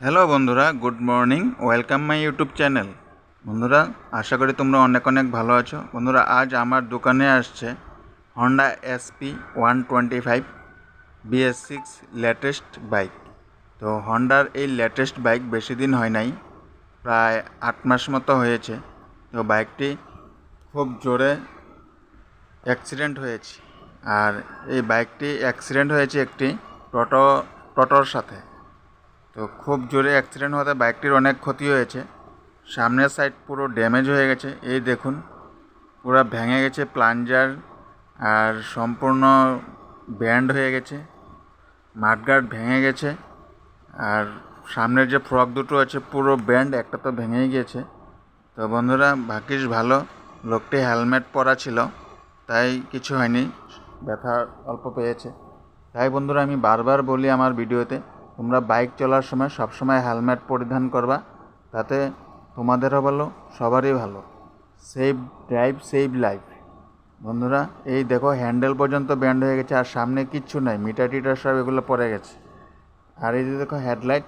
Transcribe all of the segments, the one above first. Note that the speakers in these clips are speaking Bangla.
হ্যালো বন্ধুরা, good morning. Welcome my YouTube channel. বন্ধুরা, আশা করি তোমরা অনেক অনেক ভালো আছো। বন্ধুরা, আজ আমার দোকানে আসছে Honda SP 125 BS6 latest bike. তো হন্ডার এই লেটেস্ট বাইক বেশি দিন হয় নাই, প্রায় 8 মাস মতো হয়েছে। তো বাইকটি খুব জোরে অ্যাক্সিডেন্ট হয়েছে। আর এই বাইকটি অ্যাক্সিডেন্ট হয়েছে একটি টোটোর সাথে। তো খুব জোরে অ্যাক্সিডেন্ট হওয়াতে বাইকটির অনেক ক্ষতি হয়েছে। সামনের সাইড পুরো ড্যামেজ হয়ে গেছে, এই দেখুন পুরো ভেঙে গেছে প্লাঞ্জার, আর সম্পূর্ণ ব্যান্ড হয়ে গেছে, মাডগার্ড ভেঙে গেছে, আর সামনের যে ফ্রক দুটো আছে পুরো ব্যান্ড, একটা তো ভেঙেই গেছে। তো বন্ধুরা, ভাগ্যিস ভালো লোকটি হেলমেট পরা ছিল, তাই কিছু হয়নি, ব্যথা অল্প পেয়েছে। তাই বন্ধুরা, আমি বারবার বলি আমার ভিডিওতে, তোমরা বাইক চলার সময় সবসময় হেলমেট পরিধান করবা, তাতে তোমাদেরও ভালো, সবারই ভালো। Save drive, save life. বন্ধুরা, এই দেখো হ্যান্ডেল পর্যন্ত ব্যান্ড হয়ে গেছে, আর সামনে কিচ্ছু নাই, মিটার টিটার সব এগুলো পড়ে গেছে। আর এই যে দেখো হেডলাইট,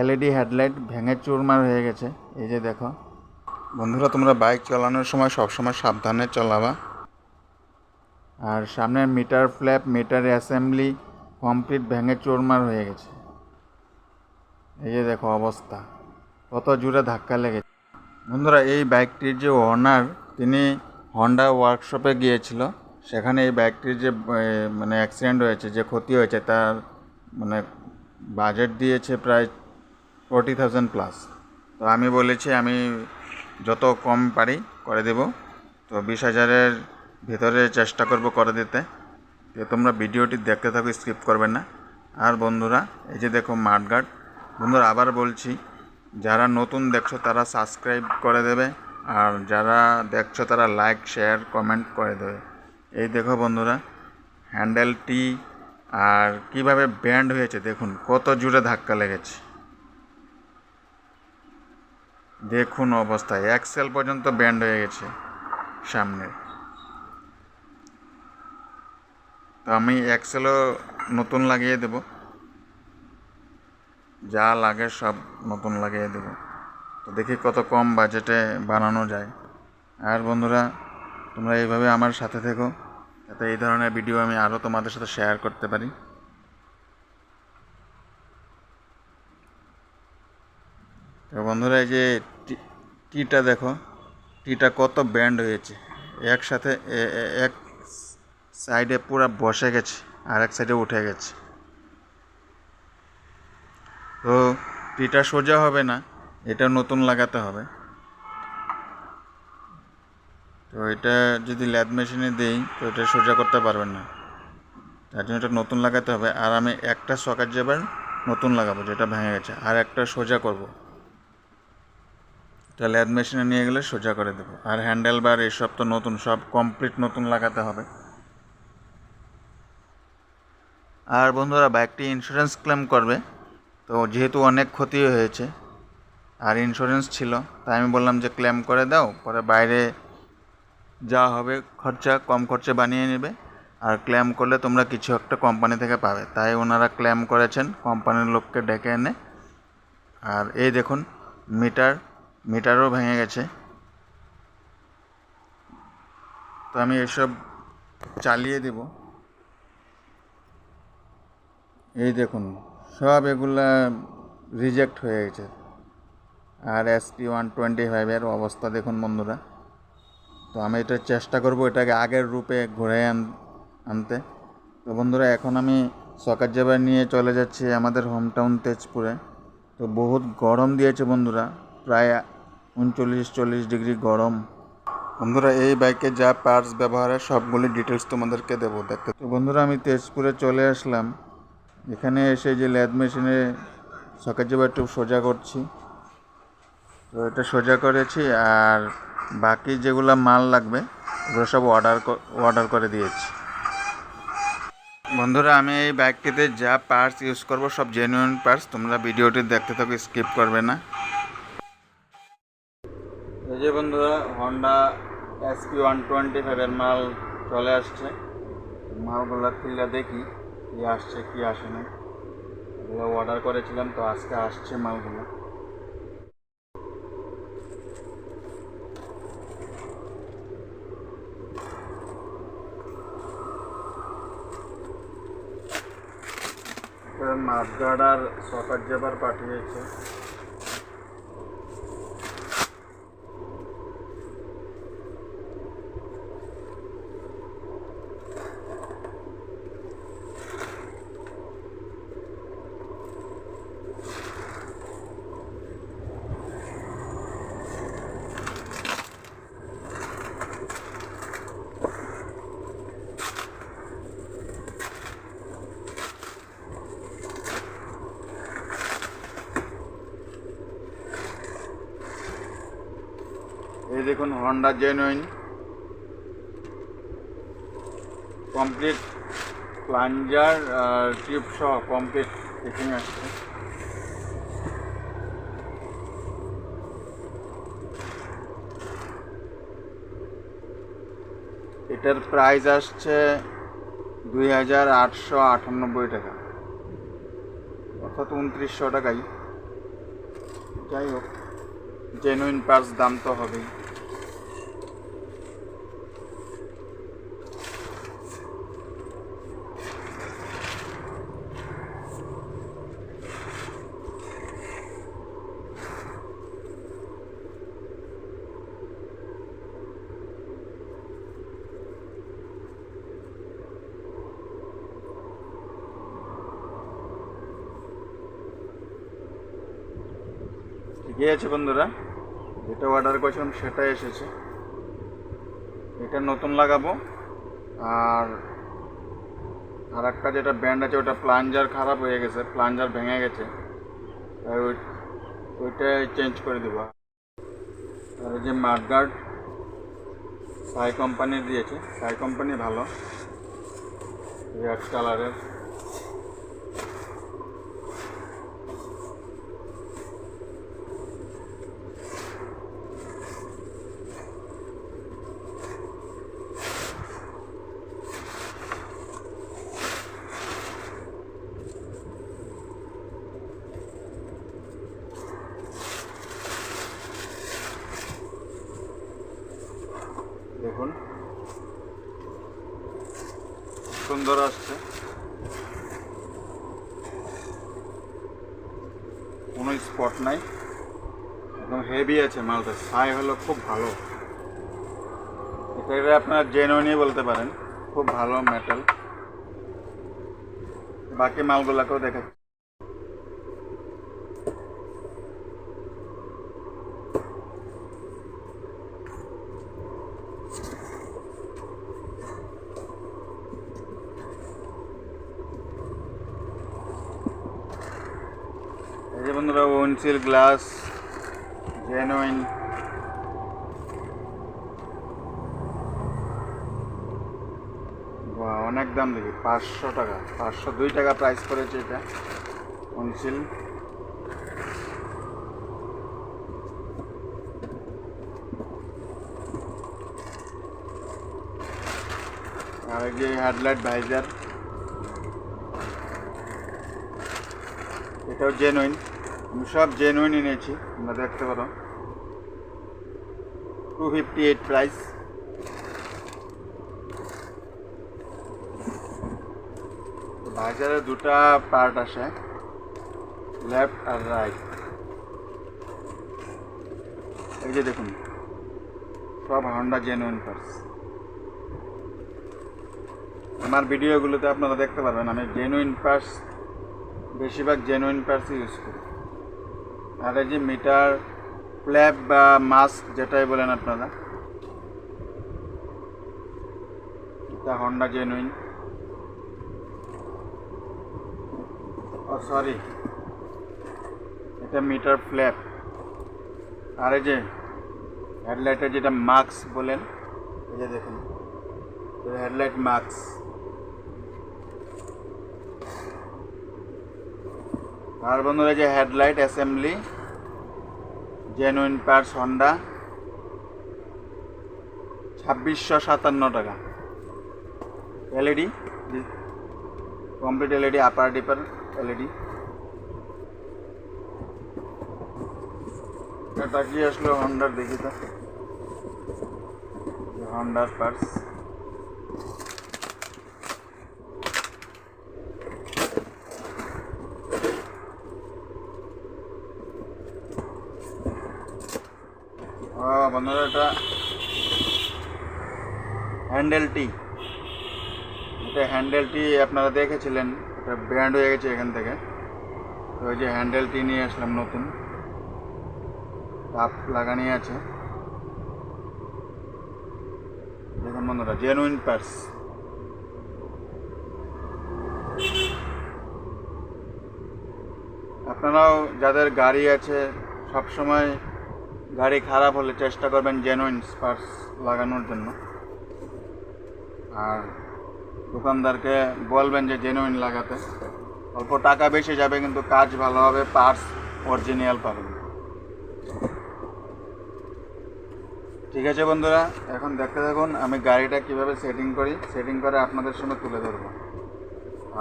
এলইডি হেডলাইট ভেঙে চুরমার হয়ে গেছে, এই যে দেখো। বন্ধুরা, তোমরা বাইক চালানোর সময় সবসময় সাবধানে চালাবা। আর সামনের meter flap, meter assembly complete ভেঙে চুরমার হয়ে গেছে। এই যে দেখো অবস্থা, কত জোরে ধাক্কা লেগেছে। বন্ধুরা, এই বাইকটির যে ওনার, তিনি হন্ডা ওয়ার্কশপে গিয়েছিল, সেখানে এই বাইকটির যে মানে অ্যাক্সিডেন্ট হয়েছে, যে ক্ষতি হয়েছে, তার মানে বাজেট দিয়েছে প্রায় 40,000 প্লাস। তো আমি বলেছি আমি যত কম পারি করে দেব। তো 20,000-এর ভিতরে চেষ্টা করব করে দিতে। তো তোমরা ভিডিওটি দেখতে থাকো, স্কিপ করবে না। আর বন্ধুরা, এই যে দেখো মাডগার্ড। বন্ধুরা, আবার বলছি, যারা নতুন দেখছো তারা সাবস্ক্রাইব করে দেবে, আর যারা দেখছো তারা লাইক, শেয়ার, কমেন্ট করে দেবে। এই দেখো বন্ধুরা, হ্যান্ডেলটি আর কিভাবে ব্যান্ড হয়েছে দেখুন, কত জোরে ধাক্কা লেগেছে। দেখুন অবস্থায় এক্সেল পর্যন্ত ব্যান্ড হয়ে গেছে সামনে। তো আমি এক্সেলও নতুন লাগিয়ে দেব, যা লাগে সব নতুন লাগিয়ে দেব। তো দেখি কত কম বাজেটে বানানো যায়। আর বন্ধুরা, তোমরা এইভাবে আমার সাথে থেকো, যাতে এই ধরনের ভিডিও আমি আরও তোমাদের সাথে শেয়ার করতে পারি। তো বন্ধুরা, এই যে টিটা দেখো, টিটা কত ব্যান্ড হয়েছে, একসাথে এক সাইডে পুরো বসে গেছে, আর এক সাইডে উঠে গেছে। তো টিটা সোজা হবে না, এটা নতুন লাগাতে হবে। তো এটা যদি ল্যাদ মেশিনে দিই তো এটা সোজা করতে পারবেন না, তার জন্য এটা নতুন লাগাতে হবে। আর আমি একটা সকেট যাবার নতুন লাগাবো, যেটা ভেঙে গেছে, আর একটা সোজা করব। এটা ল্যাদ মেশিনে নিয়ে গেলে সোজা করে দেবো। আর হ্যান্ডেল বার এসব তো নতুন, সব কমপ্লিট নতুন লাগাতে হবে। আর বন্ধুরা, বাইকটি ইন্স্যুরেন্স ক্লেম করবে, তো যেহেতু অনেক ক্ষতি হয়েছে আর ইন্স্যুরেন্স ছিল, তাই আমি বললাম যে ক্লেম করে দাও, পরে বাইরে যা হবে খরচা কম খরচে বানিয়ে নেবে, আর ক্লেম করলে তোমরা কিছু একটা কোম্পানি থেকে পাবে। তাই ওনারা ক্লেম করেছেন কোম্পানির লোককে ডেকে এনে। আর এই দেখুন মিটারও ভেঙে গেছে। তো আমি এসব চালিয়ে দেব। এই দেখুন সব এগুলা রিজেক্ট হয়ে গেছে। আর এসপি 125-এর অবস্থা দেখুন বন্ধুরা। তো আমি এটা চেষ্টা করব এটাকে আগের রূপে ঘুরে আনতে। তো বন্ধুরা, এখন আমি সকার জাবার নিয়ে চলে যাচ্ছি আমাদের হোম টাউন তেজপুরে। তো বহুত গরম দিয়েছে বন্ধুরা, প্রায় 39-40 ডিগ্রি গরম। বন্ধুরা, এই বাইকে যা পার্টস ব্যবহারের সবগুলি ডিটেলস তোমাদেরকে দেবো দেখতে। তো বন্ধুরা, আমি তেজপুরে চলে আসলাম। এখানে এসে যে ল্যাদ মেশিনে সকেট জাবার একটু সোজা করছি। তো এটা সোজা করেছি, আর বাকি যেগুলো মাল লাগবে ওগুলো সব অর্ডার করে দিয়েছি। বন্ধুরা, আমি এই বাইকটিতে যা পার্টস ইউজ করব সব জেনুইন পার্টস, তোমরা ভিডিওটি দেখতে থাকো, স্কিপ করবে না। এই যে বন্ধুরা, হন্ডা এসপি 125-এর মাল চলে আসছে। মালগুলো খুলে দেখি কি আসছে কি আসে না। এগুলো অর্ডার করেছিলাম, তো আজকে আসছে মালগুলো। মাঠগার্ড আর সকার জেবার পাঠিয়েছে। এই দেখুন Honda genuine complete plunger tube সহ কমপ্লিট ফিটিং আসছে। এটার প্রাইস আসছে 2898 টাকা, অর্থাৎ 2900 টাকাই। যাই হোক, জেনুইন পার্টস দাম তো হবেই। ঠিকই আছে বন্ধুরা, যেটা অর্ডার করেছিলাম সেটাই এসেছে। এটা নতুন লাগাবো, আর একটা যেটা ব্যান্ড আছে ওটা প্লাঞ্জার খারাপ হয়ে গেছে, প্লাঞ্জার ভেঙে গেছে, তাই ওইটাই চেঞ্জ করে দেবো। আর যে মাঠগার্ড সাই কোম্পানি দিয়েছে, সাই কোম্পানি ভালো, রেড কালারের। দেখুন সুন্দর আসছে, কোনো স্পট নাই, একদম হেভি আছে মালটা। ছাই হলো খুব ভালো, এটা আপনারা জেনুইনই বলতে পারেন, খুব ভালো মেটাল। বাকি মালগুলোকেও দেখাচ্ছি। এই যে বন্ধুরা উইন্ডশিল্ড গ্লাস জেনুইন, অনেক দাম দেখি, 500 টাকা, 502 টাকা প্রাইস করেছে এটা উইন্ডশিল্ড। আর এই যে হেডলাইট ভাইজার, এটাও জেনুইন, আমি সব জেনুইন এনেছি, তোমরা দেখতে পারো। 258 প্রাইস। ভাইজারের দুটা পার্ট আসে, লেফট আর রাইট। এই যে দেখুন সব হন্ডা জেনুইন পার্টস। আমার ভিডিওগুলোতে আপনারা দেখতে পারবেন আমি জেনুইন পার্টস, বেশিরভাগ জেনুইন পার্টস ইউজ করি। আর এই যে মিটার ফ্ল্যাপ বা মাস্ক যেটাই বলেন আপনারা, এটা হন্ডা জেনুইন। ও সরি, এটা মিটার ফ্ল্যাপ। আর এই যে হেডলাইটের যেটা মাস্ক বলেন, এই যে দেখুন হেডলাইট মাস্ক। আর বন্ধুরা যে headlight assembly genuine parts Honda, 2657 টাকা। এলইডি কমপ্লিট এলইডি, আপার ডিপার এলইডি, এটা কি আসলো হন্ডার, দেখি তো হন্ডার পার্টস। বন্ধুরা এটা হ্যান্ডেলটি, এটা হ্যান্ডেলটি আপনারা দেখেছিলেন, এটা ব্র্যান্ড হয়ে গেছে এখান থেকে। তো ওই যে হ্যান্ডেলটি নিয়ে আসলাম নতুন, কাপ লাগানি আছে। দেখুন বন্ধুরা, জেনুইন পার্টস। আপনারাও যাদের গাড়ি আছে সবসময় গাড়ি খারাপ হলে চেষ্টা করবেন জেনুইন পার্টস লাগানোর জন্য, আর দোকানদারকে বলবেন যে জেনুইন লাগাতে। অল্প টাকা বেশি যাবে কিন্তু কাজ ভালো হবে, পার্টস অরিজিনাল পাবেন। ঠিক আছে বন্ধুরা, এখন দেখতে থাকুন আমি গাড়িটা কিভাবে সেটিং করি, সেটিং করে আপনাদের সামনে তুলে ধরবো।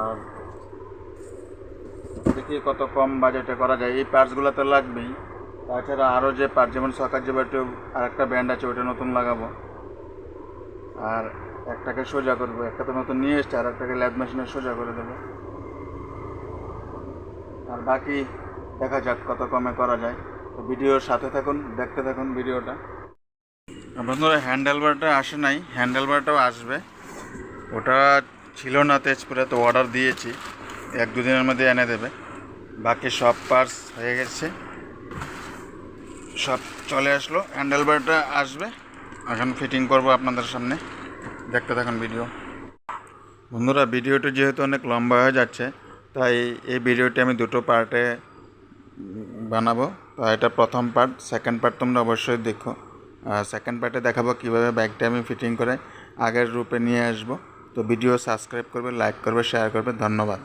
আর দেখি কত কম বাজেটে করা যায়। এই পার্টসগুলো তো লাগবেই, তাছাড়া আরও যে পার্ট, যেমন সকার যে আর একটা ব্র্যান্ড আছে ওইটা নতুন লাগাবো, আর একটাকে সোজা করবো। একটা তো নতুন নিয়ে এসছে, আর একটাকে ল্যাদ মেশিনে সোজা করে দেবো। আর বাকি দেখা যাক কত কমে করা যায়। তো ভিডিওর সাথে থাকুন, দেখতে থাকুন ভিডিওটা। বন্ধুরা হ্যান্ডেল বারটা আসে নাই, হ্যান্ডেল বারটাও আসবে। ওটা ছিল না তেজপুরে, তো অর্ডার দিয়েছি, 1-2 দিনের মধ্যে এনে দেবে। বাকি সব পার্টস হয়ে গেছে, সব চলে আসলো। হ্যান্ডেল বারটা আসবে, এখন ফিটিং করব আপনাদের সামনে, দেখতে থাকুন ভিডিও। বন্ধুরা ভিডিওটি যেহেতু অনেক লম্বা হয়ে যাচ্ছে, তাই এই ভিডিওটি আমি 2টো পার্টে বানাবো। তো এটা প্রথম পার্ট, সেকেন্ড পার্ট তোমরা অবশ্যই দেখো। সেকেন্ড পার্টে দেখাবো কীভাবে বাইকটা আমি ফিটিং করে আগের রূপে নিয়ে আসবো। তো ভিডিও সাবস্ক্রাইব করবে, লাইক করবে, শেয়ার করবে। ধন্যবাদ।